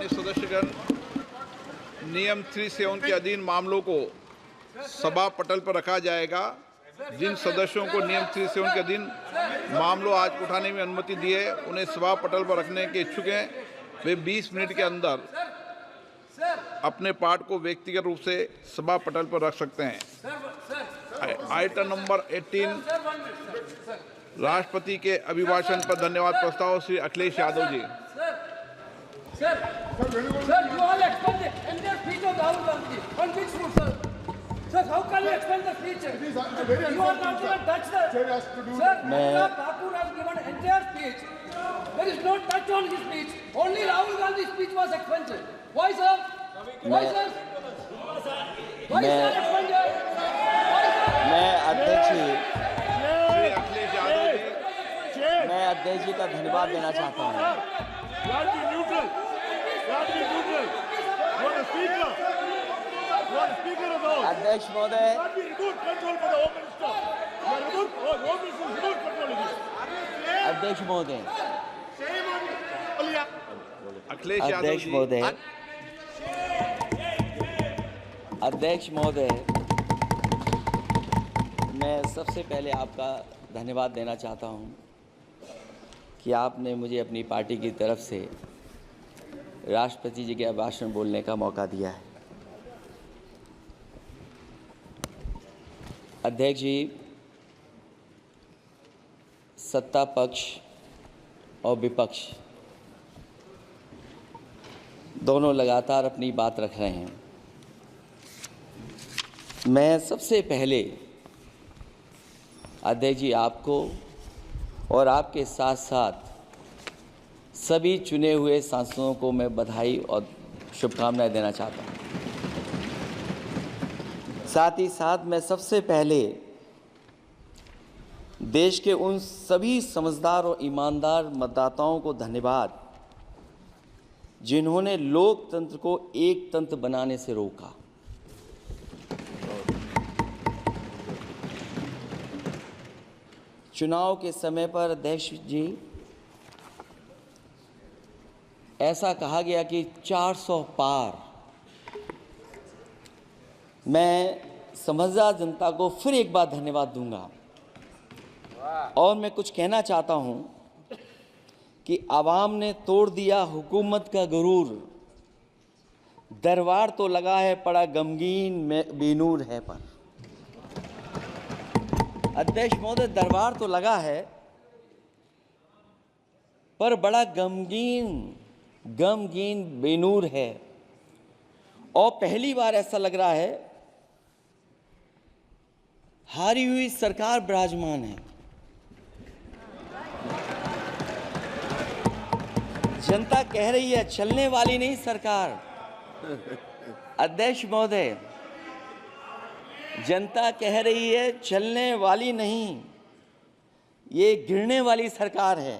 माननीय सदस्यगण, नियम 3-7 के अधीन मामलों को सभा पटल पर रखा जाएगा। जिन सदस्यों को नियम 3-7 के अधीन मामलों आज उठाने में अनुमति दी है, उन्हें सभा पटल पर रखने के इच्छुक हैं, वे 20 मिनट के अंदर अपने पाठ को व्यक्तिगत रूप से सभा पटल पर रख सकते हैं। आइटम नंबर 18, राष्ट्रपति के अभिभाषण पर धन्यवाद प्रस्ताव Shri Akhilesh Yadav ji. Sir, you all explain the entire speech of Rahul Gandhi. On which route, sir? Sir, how can you explain the speech? It is very You are not even touch the. Chair has to do. Sir, Anurag Thakur has given entire speech. There is no touch on his speech. Only Rahul Gandhi's speech was expunged. Why, sir? Why, sir? Why, sir, expunged? Why, sir? मैं अध्यक्ष जी श्री अखिलेश यादव जी, मैं अध्यक्ष जी का धन्यवाद देना चाहता हूँ। अध्यक्ष महोदय, अध्यक्ष महोदय, अखिलेश यादव अध्यक्ष जी, महोदय, अध्यक्ष महोदय, मैं सबसे पहले आपका धन्यवाद देना चाहता हूं कि आपने मुझे अपनी पार्टी की तरफ से राष्ट्रपति जी के भाषण बोलने का मौका दिया है। अध्यक्ष जी, सत्ता पक्ष और विपक्ष दोनों लगातार अपनी बात रख रहे हैं। मैं सबसे पहले अध्यक्ष जी आपको और आपके साथ साथ सभी चुने हुए सांसदों को मैं बधाई और शुभकामनाएं देना चाहता हूं। साथ ही साथ मैं सबसे पहले देश के उन सभी समझदार और ईमानदार मतदाताओं को धन्यवाद जिन्होंने लोकतंत्र को एक तंत्र बनाने से रोका। चुनाव के समय पर अध्यक्ष जी ऐसा कहा गया कि 400 पार। मैं समझदार जनता को फिर एक बार धन्यवाद दूंगा और मैं कुछ कहना चाहता हूं कि आवाम ने तोड़ दिया हुकूमत का गुरूर, दरबार तो लगा है पड़ा गमगीन में बेनूर है पर। अध्यक्ष महोदय, दरबार तो लगा है पर बड़ा गमगीन बेनूर है और पहली बार ऐसा लग रहा है हारी हुई सरकार विराजमान है। जनता कह रही है चलने वाली नहीं सरकार। अध्यक्ष महोदय, जनता कह रही है चलने वाली नहीं, ये गिरने वाली सरकार है।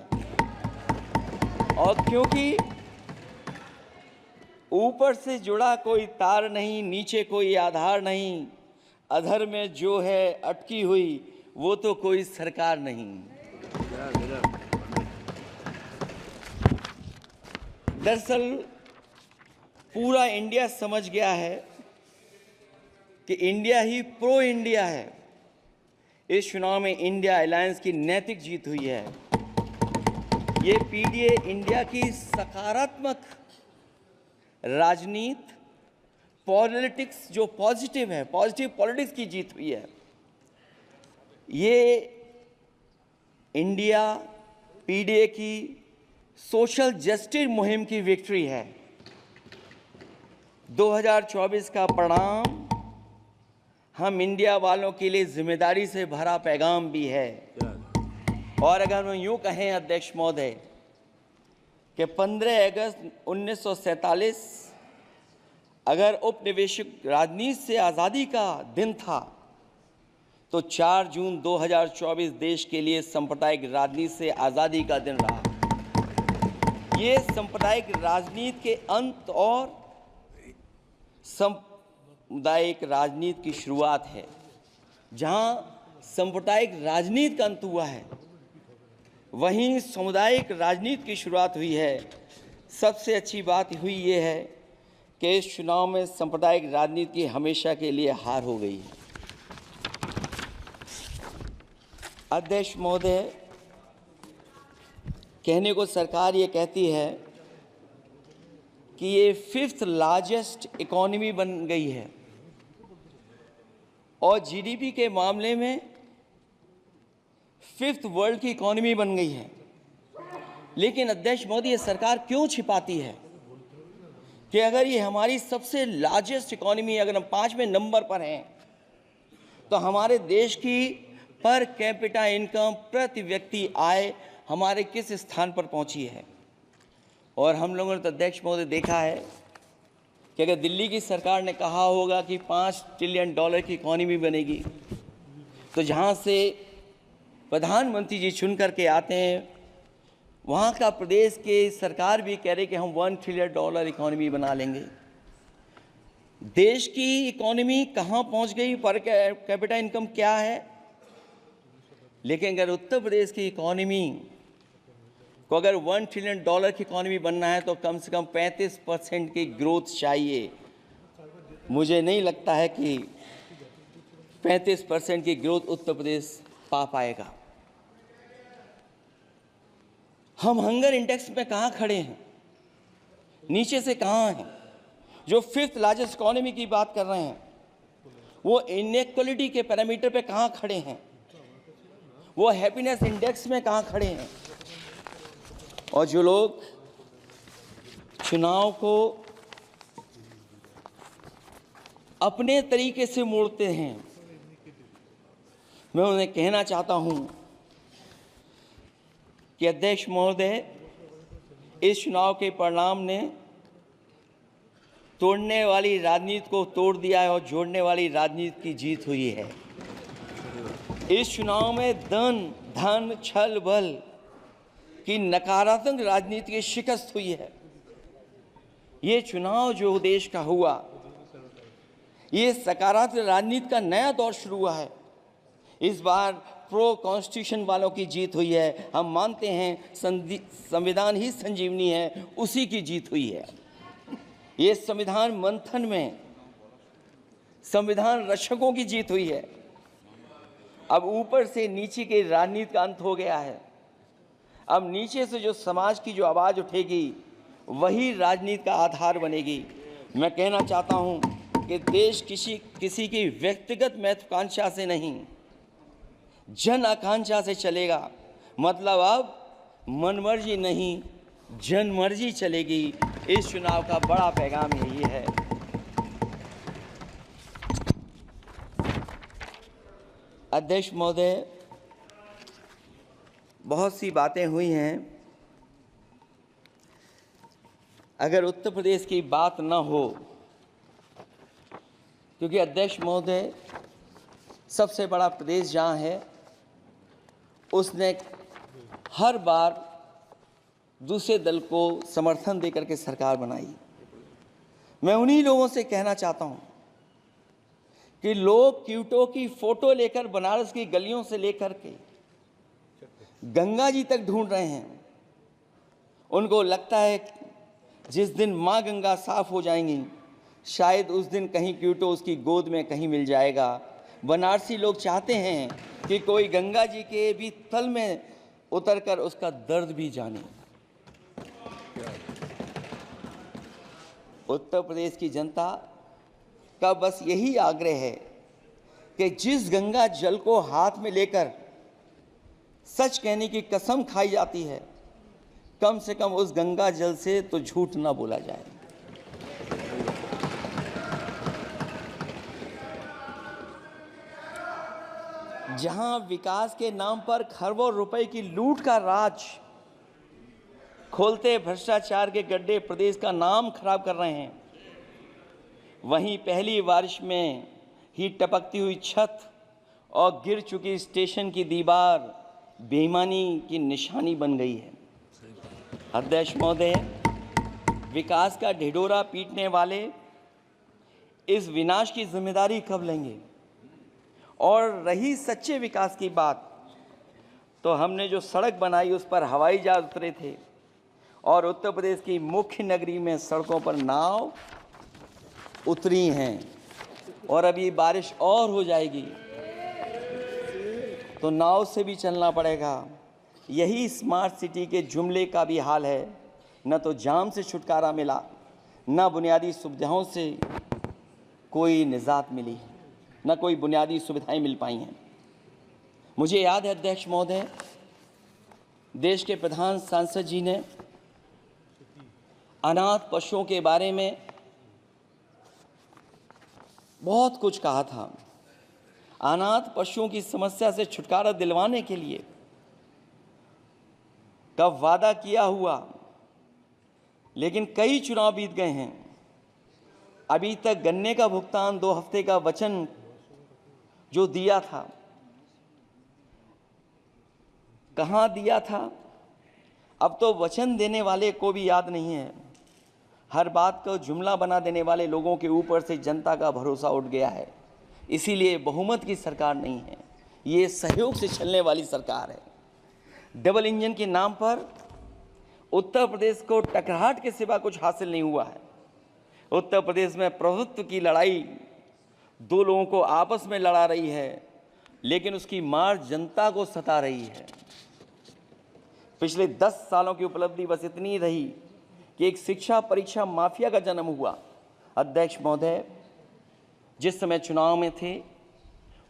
और क्योंकि ऊपर से जुड़ा कोई तार नहीं, नीचे कोई आधार नहीं, अधर में जो है अटकी हुई वो तो कोई सरकार नहीं। दरअसल पूरा इंडिया समझ गया है कि इंडिया ही प्रो इंडिया है। इस चुनाव में इंडिया अलायंस की नैतिक जीत हुई है। ये पीडीए इंडिया की सकारात्मक राजनीति, पॉलिटिक्स जो पॉजिटिव है, पॉजिटिव पॉलिटिक्स की जीत हुई है। ये इंडिया पीडीए की सोशल जस्टिस मुहिम की विक्ट्री है। 2024 का परिणाम हम इंडिया वालों के लिए जिम्मेदारी से भरा पैगाम भी है। और अगर हम यूँ कहें अध्यक्ष महोदय कि 15 अगस्त 1947 अगर उपनिवेशिक राजनीति से आज़ादी का दिन था तो 4 जून 2024 देश के लिए सांप्रदायिक राजनीति से आज़ादी का दिन रहा। ये सांप्रदायिक राजनीति के अंत और सामुदायिक राजनीति की शुरुआत है। जहां सांप्रदायिक राजनीति का अंत हुआ है, वहीं सामुदायिक राजनीति की शुरुआत हुई है। सबसे अच्छी बात हुई ये है कि इस चुनाव में सांप्रदायिक राजनीति की हमेशा के लिए हार हो गई है। अध्यक्ष महोदय, कहने को सरकार ये कहती है कि ये 5th लार्जेस्ट इकोनॉमी बन गई है और जीडीपी के मामले में 5th वर्ल्ड की इकोनॉमी बन गई है। लेकिन अध्यक्ष मोदी, ये सरकार क्यों छिपाती है कि अगर ये हमारी सबसे लार्जेस्ट इकोनॉमी, अगर हम 5वें नंबर पर हैं, तो हमारे देश की पर कैपिटा इनकम, प्रति व्यक्ति आय हमारे किस स्थान पर पहुंची है। और हम लोगों ने तो अध्यक्ष महोदय देखा है कि अगर दिल्ली की सरकार ने कहा होगा कि $5 ट्रिलियन की इकोनॉमी बनेगी, तो जहां से प्रधानमंत्री जी चुन करके आते हैं, वहाँ का प्रदेश के सरकार भी कह रहे कि हम $1 ट्रिलियन इकोनॉमी बना लेंगे। देश की इकोनॉमी कहाँ पहुँच गई, पर कैपिटा इनकम क्या है। लेकिन अगर उत्तर प्रदेश की इकोनॉमी को अगर $1 ट्रिलियन की इकोनॉमी बनना है तो कम से कम 35% की ग्रोथ चाहिए। मुझे नहीं लगता है कि 35% की ग्रोथ उत्तर प्रदेश पा पाएगा। हम हंगर इंडेक्स में कहाँ खड़े हैं, नीचे से कहाँ हैं। जो 5th लार्जेस्ट इकोनॉमी की बात कर रहे हैं, वो इनइक्वालिटी के पैरामीटर पे कहाँ खड़े हैं, वो हैप्पीनेस इंडेक्स में कहाँ खड़े हैं। और जो लोग चुनाव को अपने तरीके से मोड़ते हैं, मैं उन्हें कहना चाहता हूं कि अध्यक्ष महोदय, इस चुनाव के परिणाम ने तोड़ने वाली राजनीति को तोड़ दिया है और जोड़ने वाली राजनीति की जीत हुई है। इस चुनाव में धन छल बल की नकारात्मक राजनीति की शिकस्त हुई है। ये चुनाव जो देश का हुआ, ये सकारात्मक राजनीति का नया दौर शुरू हुआ है। इस बार प्रो कॉन्स्टिट्यूशन वालों की जीत हुई है। हम मानते हैं संविधान ही संजीवनी है, उसी की जीत हुई है। ये संविधान मंथन में संविधान रक्षकों की जीत हुई है। अब ऊपर से नीचे की राजनीति का अंत हो गया है। अब नीचे से जो समाज की जो आवाज़ उठेगी, वही राजनीति का आधार बनेगी। मैं कहना चाहता हूं कि देश किसी की व्यक्तिगत महत्वाकांक्षा से नहीं, जन आकांक्षा से चलेगा। मतलब अब मनमर्जी नहीं, जनमर्जी चलेगी। इस चुनाव का बड़ा पैगाम यही है। अध्यक्ष महोदय, बहुत सी बातें हुई हैं। अगर उत्तर प्रदेश की बात न हो, क्योंकि अध्यक्ष महोदय सबसे बड़ा प्रदेश जहाँ है, उसने हर बार दूसरे दल को समर्थन देकर के सरकार बनाई। मैं उन्हीं लोगों से कहना चाहता हूँ कि लोग क्यूटो की फोटो लेकर बनारस की गलियों से लेकर के गंगा जी तक ढूंढ रहे हैं। उनको लगता है जिस दिन माँ गंगा साफ हो जाएंगी, शायद उस दिन कहीं क्यूटो उसकी गोद में कहीं मिल जाएगा। बनारसी लोग चाहते हैं कि कोई गंगा जी के भी तल में उतरकर उसका दर्द भी जाने। उत्तर प्रदेश की जनता का बस यही आग्रह है कि जिस गंगा जल को हाथ में लेकर सच कहने की कसम खाई जाती है, कम से कम उस गंगा जल से तो झूठ ना बोला जाए। जहां विकास के नाम पर खरबों रुपए की लूट का राज खोलते भ्रष्टाचार के गड्ढे प्रदेश का नाम खराब कर रहे हैं, वहीं पहली बारिश में ही टपकती हुई छत और गिर चुकी स्टेशन की दीवार बेईमानी की निशानी बन गई है। अध्यक्ष महोदय, विकास का ढिढोरा पीटने वाले इस विनाश की जिम्मेदारी कब लेंगे? और रही सच्चे विकास की बात, तो हमने जो सड़क बनाई उस पर हवाई जहाज उतरे थे, और उत्तर प्रदेश की मुख्य नगरी में सड़कों पर नाव उतरी हैं और अभी बारिश और हो जाएगी तो नाव से भी चलना पड़ेगा। यही स्मार्ट सिटी के जुमले का भी हाल है। न तो जाम से छुटकारा मिला, न बुनियादी सुविधाओं से कोई निजात मिली, न कोई बुनियादी सुविधाएं मिल पाई हैं। मुझे याद है अध्यक्ष महोदय, देश के प्रधान सांसद जी ने अनाथ पशुओं के बारे में बहुत कुछ कहा था। अनाथ पशुओं की समस्या से छुटकारा दिलवाने के लिए का वादा किया हुआ, लेकिन कई चुनाव बीत गए हैं, अभी तक गन्ने का भुगतान 2 हफ्ते का वचन जो दिया था, कहां दिया था? अब तो वचन देने वाले को भी याद नहीं है। हर बात को जुमला बना देने वाले लोगों के ऊपर से जनता का भरोसा उठ गया है। इसीलिए बहुमत की सरकार नहीं है, ये सहयोग से चलने वाली सरकार है। डबल इंजन के नाम पर उत्तर प्रदेश को टकराहट के सिवा कुछ हासिल नहीं हुआ है। उत्तर प्रदेश में प्रभुत्व की लड़ाई 2 लोगों को आपस में लड़ा रही है, लेकिन उसकी मार जनता को सता रही है। पिछले 10 सालों की उपलब्धि बस इतनी रही कि एक शिक्षा परीक्षा माफिया का जन्म हुआ। अध्यक्ष महोदय, जिस समय चुनाव में थे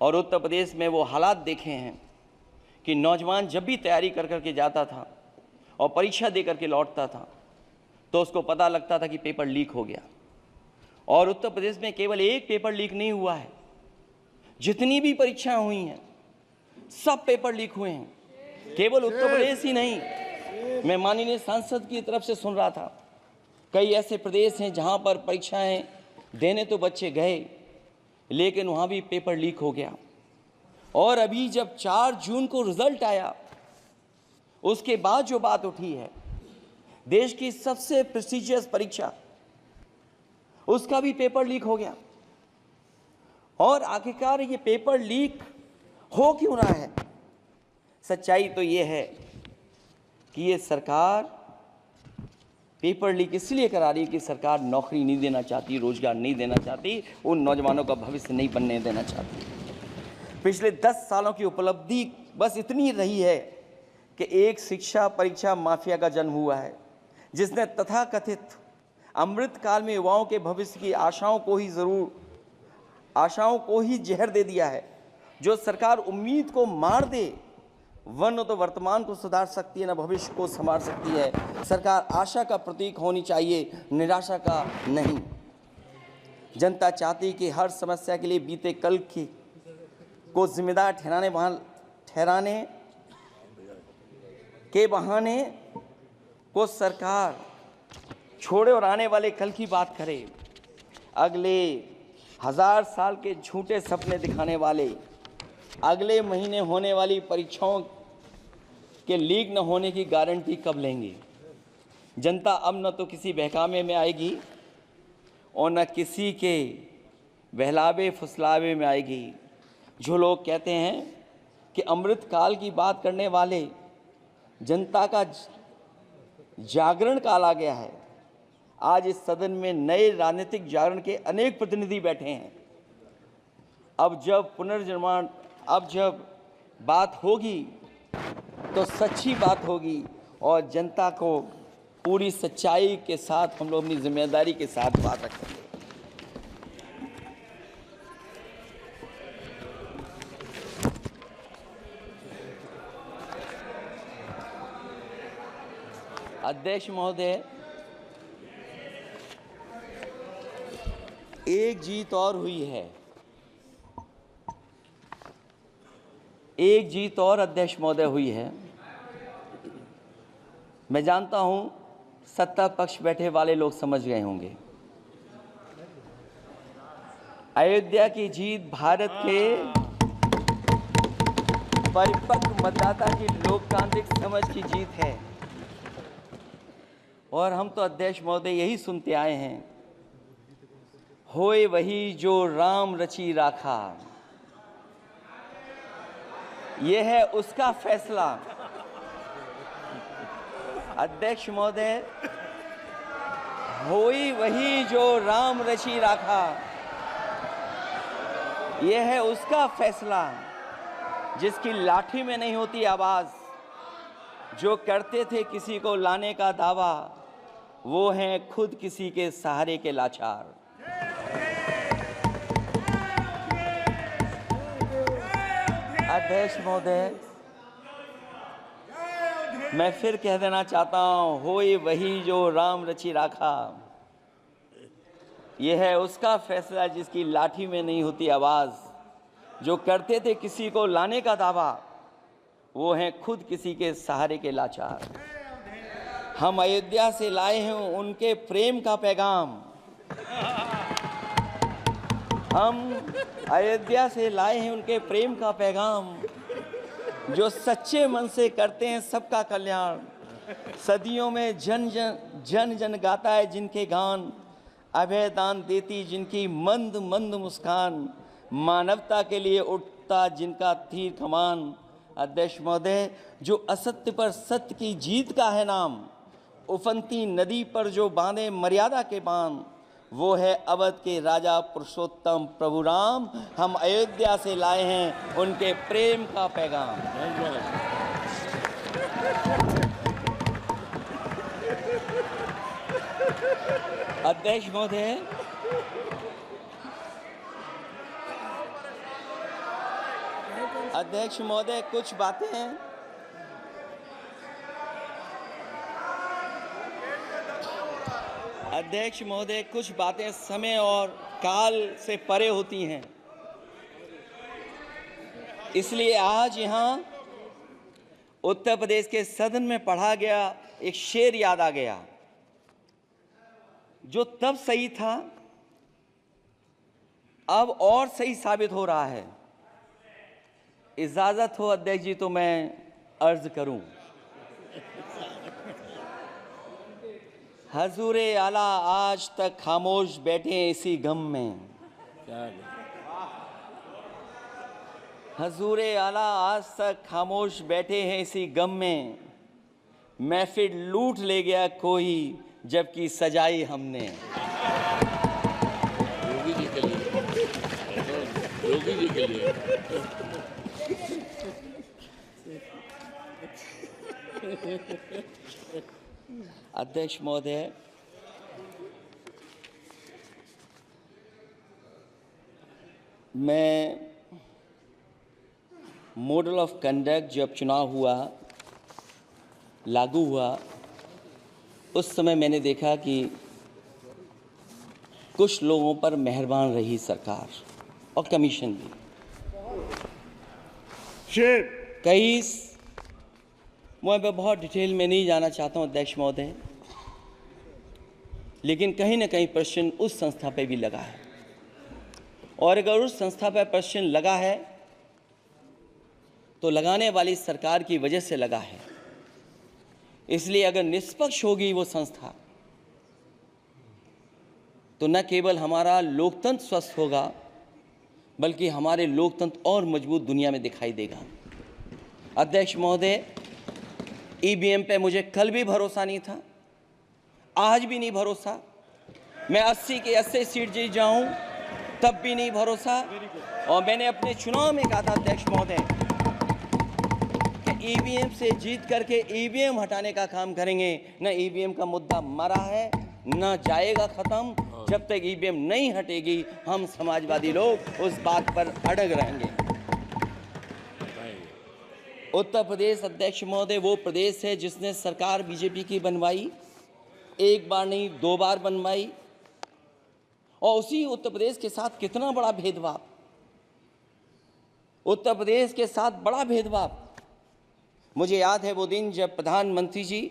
और उत्तर प्रदेश में वो हालात देखे हैं कि नौजवान जब भी तैयारी कर करके जाता था और परीक्षा दे करके लौटता था तो उसको पता लगता था कि पेपर लीक हो गया। और उत्तर प्रदेश में केवल एक पेपर लीक नहीं हुआ है, जितनी भी परीक्षाएं हुई हैं सब पेपर लीक हुए हैं। केवल उत्तर प्रदेश ही नहीं, मैं माननीय सांसद की तरफ से सुन रहा था, कई ऐसे प्रदेश हैं जहां पर परीक्षाएं देने तो बच्चे गए, लेकिन वहां भी पेपर लीक हो गया। और अभी जब 4 जून को रिजल्ट आया, उसके बाद जो बात उठी है, देश की सबसे प्रेस्टिजियस परीक्षा, उसका भी पेपर लीक हो गया। और आखिरकार ये पेपर लीक हो क्यों रहा है? सच्चाई तो ये है कि ये सरकार पेपर लीक इसलिए करा रही है कि सरकार नौकरी नहीं देना चाहती, रोजगार नहीं देना चाहती, उन नौजवानों का भविष्य नहीं बनने देना चाहती। पिछले 10 सालों की उपलब्धि बस इतनी रही है कि एक शिक्षा परीक्षा माफिया का जन्म हुआ है, जिसने तथाकथित अमृत काल में युवाओं के भविष्य की आशाओं को ही जहर दे दिया है। जो सरकार उम्मीद को मार दे, वरना तो वर्तमान को सुधार सकती है, न भविष्य को संवार सकती है। सरकार आशा का प्रतीक होनी चाहिए, निराशा का नहीं। जनता चाहती कि हर समस्या के लिए बीते कल की को जिम्मेदार ठहराने के बहाने को सरकार छोड़े और आने वाले कल की बात करे। अगले 1000 साल के झूठे सपने दिखाने वाले अगले महीने होने वाली परीक्षाओं के लीक न होने की गारंटी कब लेंगे? जनता अब न तो किसी बहकावे में आएगी और न किसी के बहलावे फुसलावे में आएगी। जो लोग कहते हैं कि अमृत काल की बात करने वाले जनता का जागरण काल आ गया है। आज इस सदन में नए राजनीतिक जागरण के अनेक प्रतिनिधि बैठे हैं। अब जब बात होगी तो सच्ची बात होगी और जनता को पूरी सच्चाई के साथ हम लोग अपनी जिम्मेदारी के साथ बात रखेंगे। अध्यक्ष महोदय, एक जीत और हुई है, एक जीत और अध्यक्ष महोदय हुई है। मैं जानता हूं सत्ता पक्ष बैठे वाले लोग समझ गए होंगे। अयोध्या की जीत भारत के परिपक्व मतदाता की लोकतांत्रिक समझ की जीत है। और हम तो अध्यक्ष महोदय यही सुनते आए हैं, होए वही जो राम रची राखा, यह है उसका फैसला। अध्यक्ष महोदय, होई वही जो राम रचि राखा, यह है उसका फैसला जिसकी लाठी में नहीं होती आवाज। जो करते थे किसी को लाने का दावा, वो हैं खुद किसी के सहारे के लाचार। अध्यक्ष महोदय, मैं फिर कह देना चाहता हूं, होई वही जो राम रचि राखा, यह है उसका फैसला जिसकी लाठी में नहीं होती आवाज। जो करते थे किसी को लाने का दावा, वो हैं खुद किसी के सहारे के लाचार। हम अयोध्या से लाए हैं उनके प्रेम का पैगाम। हम अयोध्या से लाए हैं उनके प्रेम का पैगाम, जो सच्चे मन से करते हैं सबका कल्याण। सदियों में जन जन गाता है जिनके गान, अभय दान देती जिनकी मंद मंद मुस्कान, मानवता के लिए उठता जिनका तीर कमान। अध्यक्ष महोदय, जो असत्य पर सत्य की जीत का है नाम, उफनती नदी पर जो बांधे मर्यादा के बांध, वो है अवध के राजा पुरुषोत्तम प्रभु राम। हम अयोध्या से लाए हैं उनके प्रेम का पैगाम। अध्यक्ष महोदय, अध्यक्ष महोदय, कुछ बातें हैं। अध्यक्ष महोदय, कुछ बातें समय और काल से परे होती हैं, इसलिए आज यहाँ उत्तर प्रदेश के सदन में पढ़ा गया एक शेर याद आ गया, जो तब सही था अब और सही साबित हो रहा है। इजाजत हो अध्यक्ष जी तो मैं अर्ज करूं। हजूरे आला आज तक खामोश बैठे इसी गम में, हजूरे आला आज तक खामोश बैठे हैं इसी गम में। महफिल लूट ले गया कोई जबकि सजाई हमने। योगी जी के लिए, योगी जी के लिए। अध्यक्ष महोदय, मैं मॉडल ऑफ कंडक्ट जब चुनाव हुआ, लागू हुआ, उस समय मैंने देखा कि कुछ लोगों पर मेहरबान रही सरकार और कमीशन भी। कई, मैं बहुत डिटेल में नहीं जाना चाहता हूं अध्यक्ष महोदय, लेकिन कहीं ना कहीं प्रश्न उस संस्था पे भी लगा है, और अगर उस संस्था पर प्रश्न लगा है तो लगाने वाली सरकार की वजह से लगा है। इसलिए अगर निष्पक्ष होगी वो संस्था तो न केवल हमारा लोकतंत्र स्वस्थ होगा, बल्कि हमारे लोकतंत्र और मजबूत दुनिया में दिखाई देगा। अध्यक्ष महोदय, ईवीएम पे मुझे कल भी भरोसा नहीं था, आज भी नहीं भरोसा। मैं 80 के 80 सीट जीत जाऊं तब भी नहीं भरोसा। और मैंने अपने चुनाव में कहा था अध्यक्ष महोदय कि ईवीएम से जीत करके ईवीएम हटाने का काम करेंगे। न ईवीएम का मुद्दा मरा है, न जाएगा खत्म। जब तक ईवीएम नहीं हटेगी हम समाजवादी लोग उस बात पर अड़ग रहेंगे। उत्तर प्रदेश अध्यक्ष महोदय वो प्रदेश है जिसने सरकार बीजेपी की बनवाई, एक बार नहीं 2 बार बनवाई, और उसी उत्तर प्रदेश के साथ कितना बड़ा भेदभाव, उत्तर प्रदेश के साथ बड़ा भेदभाव। मुझे याद है वो दिन जब प्रधानमंत्री जी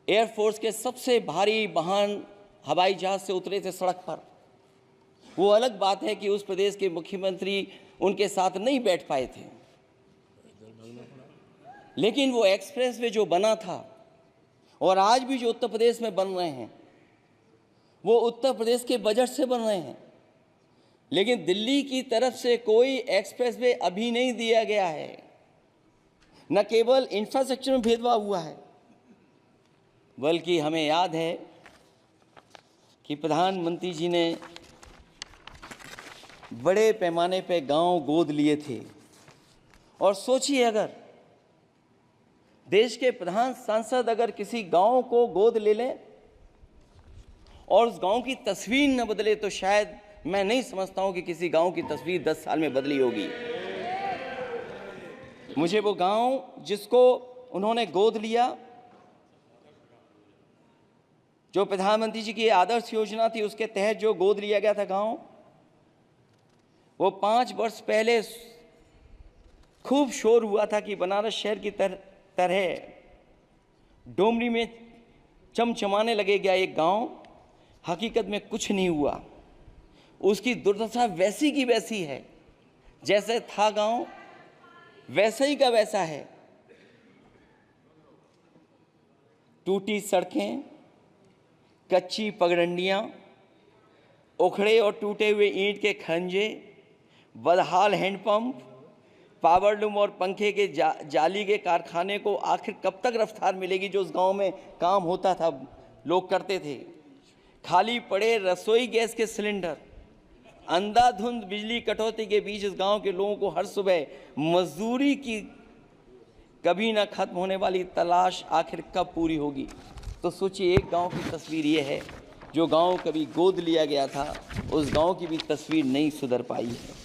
एयरफोर्स के सबसे भारी वाहन हवाई जहाज से उतरे थे सड़क पर। वो अलग बात है कि उस प्रदेश के मुख्यमंत्री उनके साथ नहीं बैठ पाए थे, लेकिन वो एक्सप्रेसवे जो बना था और आज भी जो उत्तर प्रदेश में बन रहे हैं वो उत्तर प्रदेश के बजट से बन रहे हैं। लेकिन दिल्ली की तरफ से कोई एक्सप्रेसवे अभी नहीं दिया गया है। न केवल इंफ्रास्ट्रक्चर में भेदभाव हुआ है, बल्कि हमें याद है कि प्रधानमंत्री जी ने बड़े पैमाने पे गांव गोद लिए थे। और सोचिए, अगर देश के प्रधान सांसद अगर किसी गांव को गोद ले लें और उस गांव की तस्वीर न बदले, तो शायद मैं नहीं समझता हूं कि किसी गांव की तस्वीर 10 साल में बदली होगी। मुझे वो गांव जिसको उन्होंने गोद लिया, जो प्रधानमंत्री जी की आदर्श योजना थी उसके तहत जो गोद लिया गया था गांव, वो 5 वर्ष पहले खूब शोर हुआ था कि बनारस शहर की तरह डोमरी में चमचमाने लगेगा एक गांव। हकीकत में कुछ नहीं हुआ। उसकी दुर्दशा वैसी की वैसी है, जैसे था गांव वैसा ही का वैसा है। टूटी सड़कें, कच्ची पगडंडियां, उखड़े और टूटे हुए ईंट के खंजे, बदहाल हैंडपंप, पावरलूम और पंखे के जाली के कारखाने को आखिर कब तक रफ्तार मिलेगी जो उस गांव में काम होता था, लोग करते थे। खाली पड़े रसोई गैस के सिलेंडर, अंधाधुंध बिजली कटौती के बीच इस गांव के लोगों को हर सुबह मजदूरी की कभी ना खत्म होने वाली तलाश आखिर कब पूरी होगी। तो सोचिए, एक गांव की तस्वीर ये है। जो गांव कभी गोद लिया गया था, उस गांव की भी तस्वीर नहीं सुधर पाई है।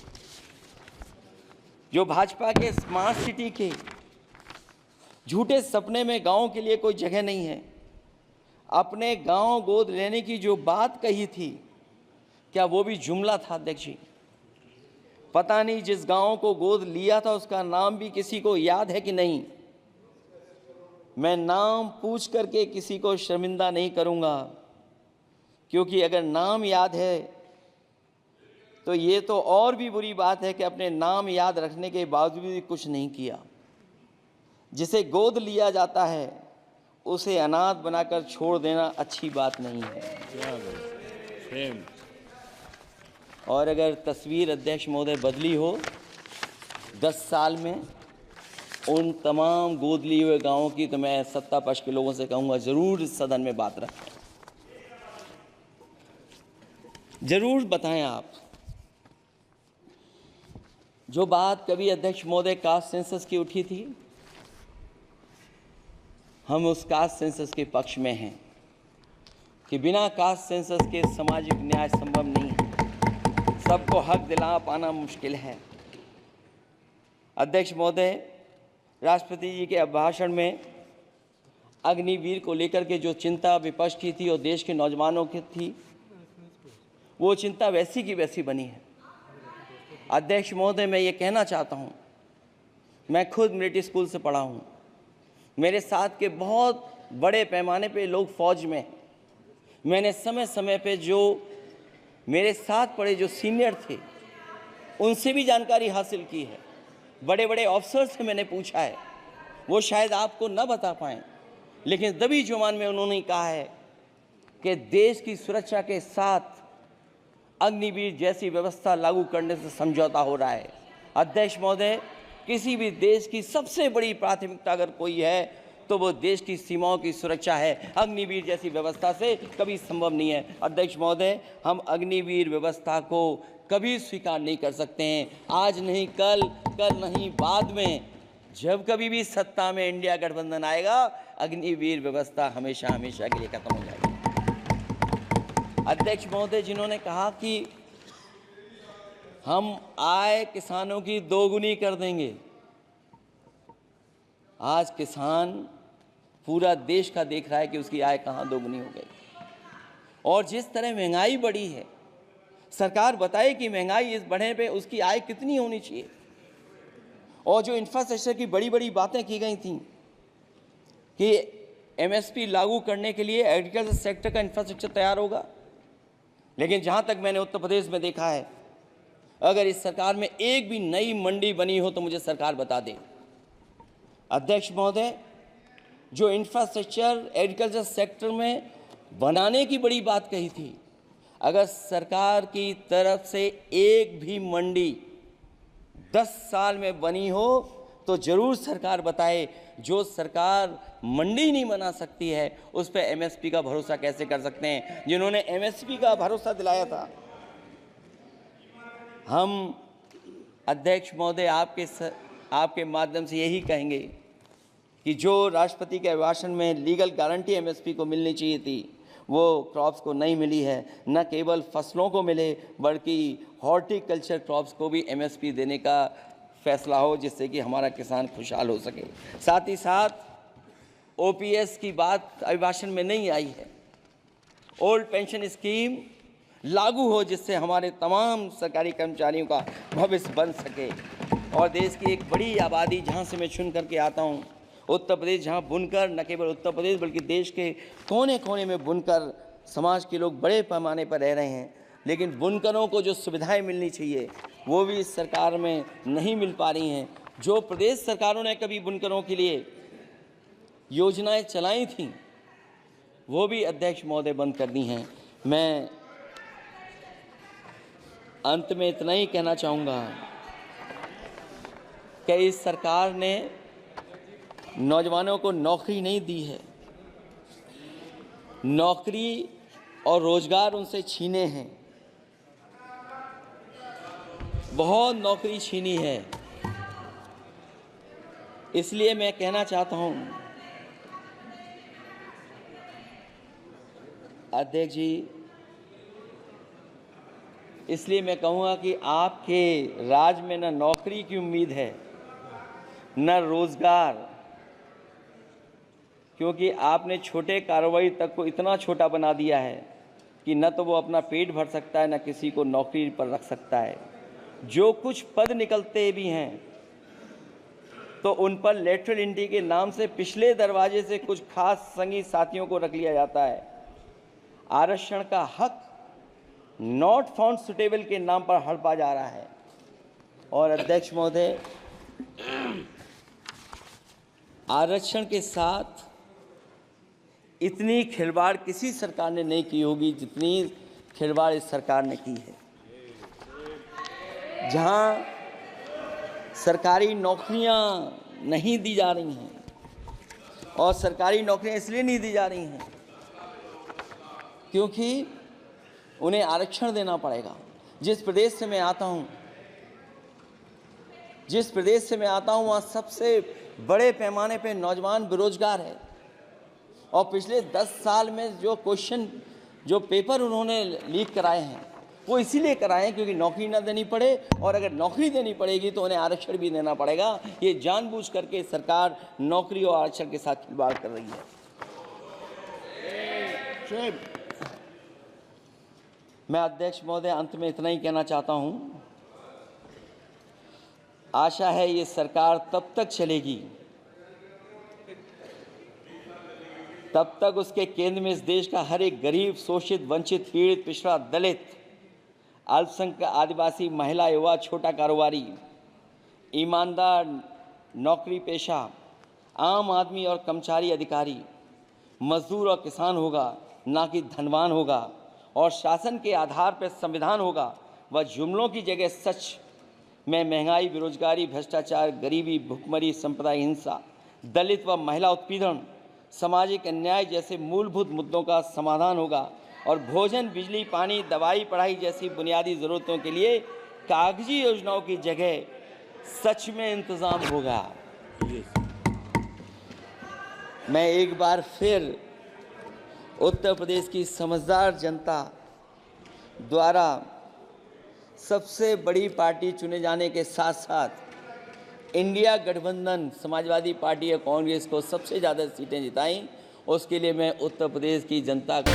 जो भाजपा के स्मार्ट सिटी के झूठे सपने में गांव के लिए कोई जगह नहीं है। अपने गांव गोद लेने की जो बात कही थी, क्या वो भी जुमला था अध्यक्ष जी? पता नहीं जिस गांव को गोद लिया था उसका नाम भी किसी को याद है कि नहीं। मैं नाम पूछ करके किसी को शर्मिंदा नहीं करूंगा, क्योंकि अगर नाम याद है तो ये तो और भी बुरी बात है कि अपने नाम याद रखने के बावजूद भी कुछ नहीं किया। जिसे गोद लिया जाता है उसे अनाथ बनाकर छोड़ देना अच्छी बात नहीं है। और अगर तस्वीर अध्यक्ष महोदय बदली हो 10 साल में उन तमाम गोद लिए हुए गांवों की, तो मैं सत्ता पक्ष के लोगों से कहूंगा जरूर इस सदन में बात रखें, जरूर बताएं आप। जो बात कभी अध्यक्ष महोदय कास्ट सेंसस की उठी थी, हम उस कास्ट सेंसस के पक्ष में हैं कि बिना कास्ट सेंसस के सामाजिक न्याय संभव नहीं है। सबको हक दिला पाना मुश्किल है। अध्यक्ष महोदय, राष्ट्रपति जी के अभिभाषण में अग्निवीर को लेकर के जो चिंता विपक्ष की थी और देश के नौजवानों की थी, वो चिंता वैसी की वैसी बनी है। अध्यक्ष महोदय, मैं ये कहना चाहता हूँ, मैं खुद मिलिट्री स्कूल से पढ़ा हूँ। मेरे साथ के बहुत बड़े पैमाने पे लोग फौज में हैं। मैंने समय समय पे जो मेरे साथ पढ़े जो सीनियर थे उनसे भी जानकारी हासिल की है। बड़े बड़े ऑफिसर से मैंने पूछा है, वो शायद आपको न बता पाएँ, लेकिन दबी जुबान में उन्होंने कहा है कि देश की सुरक्षा के साथ अग्निवीर जैसी व्यवस्था लागू करने से समझौता हो रहा है। अध्यक्ष महोदय, किसी भी देश की सबसे बड़ी प्राथमिकता अगर कोई है तो वो देश की सीमाओं की सुरक्षा है। अग्निवीर जैसी व्यवस्था से कभी संभव नहीं है। अध्यक्ष महोदय, हम अग्निवीर व्यवस्था को कभी स्वीकार नहीं कर सकते हैं। आज नहीं कल, कल नहीं बाद में, जब कभी भी सत्ता में इंडिया गठबंधन आएगा, अग्निवीर व्यवस्था हमेशा हमेशा के लिए खत्म हो जाएगी। अध्यक्ष महोदय, जिन्होंने कहा कि हम आय किसानों की दोगुनी कर देंगे, आज किसान पूरा देश का देख रहा है कि उसकी आय कहाँ दोगुनी हो गई। और जिस तरह महंगाई बढ़ी है, सरकार बताए कि महंगाई इस बढ़ने पे उसकी आय कितनी होनी चाहिए। और जो इंफ्रास्ट्रक्चर की बड़ी बड़ी बातें की गई थी कि एमएसपी लागू करने के लिए एग्रीकल्चर सेक्टर का इंफ्रास्ट्रक्चर तैयार होगा, लेकिन जहाँ तक मैंने उत्तर प्रदेश में देखा है, अगर इस सरकार में एक भी नई मंडी बनी हो तो मुझे सरकार बता दे। अध्यक्ष महोदय, जो इंफ्रास्ट्रक्चर एग्रीकल्चर सेक्टर में बनाने की बड़ी बात कही थी, अगर सरकार की तरफ से एक भी मंडी 10 साल में बनी हो तो ज़रूर सरकार बताए। जो सरकार मंडी नहीं बना सकती है उस पर एमएसपी का भरोसा कैसे कर सकते हैं, जिन्होंने एमएसपी का भरोसा दिलाया था। हम अध्यक्ष महोदय आपके माध्यम से यही कहेंगे कि जो राष्ट्रपति के अभिभाषण में लीगल गारंटी एमएसपी को मिलनी चाहिए थी वो क्रॉप्स को नहीं मिली है। न केवल फसलों को मिले बल्कि हॉर्टिकल्चर क्रॉप्स को भी एमएसपी देने का फैसला हो, जिससे कि हमारा किसान खुशहाल हो सके। साथ ही साथ ओपीएस की बात अभिभाषण में नहीं आई है। ओल्ड पेंशन स्कीम लागू हो जिससे हमारे तमाम सरकारी कर्मचारियों का भविष्य बन सके। और देश की एक बड़ी आबादी जहाँ से मैं चुन करके आता हूँ, उत्तर प्रदेश, जहाँ बुनकर, न केवल उत्तर प्रदेश बल्कि देश के कोने कोने में बुनकर समाज के लोग बड़े पैमाने पर रह रहे हैं, लेकिन बुनकरों को जो सुविधाएं मिलनी चाहिए वो भी इस सरकार में नहीं मिल पा रही हैं। जो प्रदेश सरकारों ने कभी बुनकरों के लिए योजनाएं चलाई थीं वो भी अध्यक्ष महोदय बंद कर दी हैं। मैं अंत में इतना ही कहना चाहूँगा कि इस सरकार ने नौजवानों को नौकरी नहीं दी है, नौकरी और रोजगार उनसे छीने हैं, बहुत नौकरी छीनी है। इसलिए मैं कहना चाहता हूं अध्यक्ष जी, इसलिए मैं कहूँगा कि आपके राज में न नौकरी की उम्मीद है न रोजगार, क्योंकि आपने छोटे कारोबारी तक को इतना छोटा बना दिया है कि न तो वो अपना पेट भर सकता है न किसी को नौकरी पर रख सकता है। जो कुछ पद निकलते भी हैं तो उन पर लेटरल एंट्री के नाम से पिछले दरवाजे से कुछ खास संगी साथियों को रख लिया जाता है। आरक्षण का हक नॉट फाउंड सुटेबल के नाम पर हड़पा जा रहा है। और अध्यक्ष महोदय, आरक्षण के साथ इतनी खिलवाड़ किसी सरकार ने नहीं की होगी जितनी खिलवाड़ इस सरकार ने की है। जहां सरकारी नौकरियां नहीं दी जा रही हैं, और सरकारी नौकरियां इसलिए नहीं दी जा रही हैं क्योंकि उन्हें आरक्षण देना पड़ेगा। जिस प्रदेश से मैं आता हूं वहाँ सबसे बड़े पैमाने पे नौजवान बेरोजगार है। और पिछले 10 साल में जो पेपर उन्होंने लीक कराए हैं वो इसीलिए कराए हैं क्योंकि नौकरी ना देनी पड़े, और अगर नौकरी देनी पड़ेगी तो उन्हें आरक्षण भी देना पड़ेगा। ये जानबूझ करके सरकार नौकरी और आरक्षण के साथ खिलवाड़ कर रही है। मैं अध्यक्ष महोदय अंत में इतना ही कहना चाहता हूं, आशा है ये सरकार तब तक चलेगी तब तक उसके केंद्र में इस देश का हर एक गरीब, शोषित, वंचित, पीड़ित, पिछड़ा, दलित, अल्पसंख्यक, आदिवासी, महिला, युवा, छोटा कारोबारी, ईमानदार, नौकरी पेशा, आम आदमी और कर्मचारी अधिकारी, मजदूर और किसान होगा, ना कि धनवान होगा। और शासन के आधार पर संविधान होगा। वह जुमलों की जगह सच में महंगाई, बेरोजगारी, भ्रष्टाचार, गरीबी, भुखमरी, सांप्रदायिक हिंसा, दलित व महिला उत्पीड़न, सामाजिक अन्याय जैसे मूलभूत मुद्दों का समाधान होगा। और भोजन, बिजली, पानी, दवाई, पढ़ाई जैसी बुनियादी ज़रूरतों के लिए कागजी योजनाओं की जगह सच में इंतज़ाम होगा। मैं एक बार फिर उत्तर प्रदेश की समझदार जनता द्वारा सबसे बड़ी पार्टी चुने जाने के साथ साथ इंडिया गठबंधन समाजवादी पार्टी और कांग्रेस को सबसे ज़्यादा सीटें जिताई, उसके लिए मैं उत्तर प्रदेश की जनता को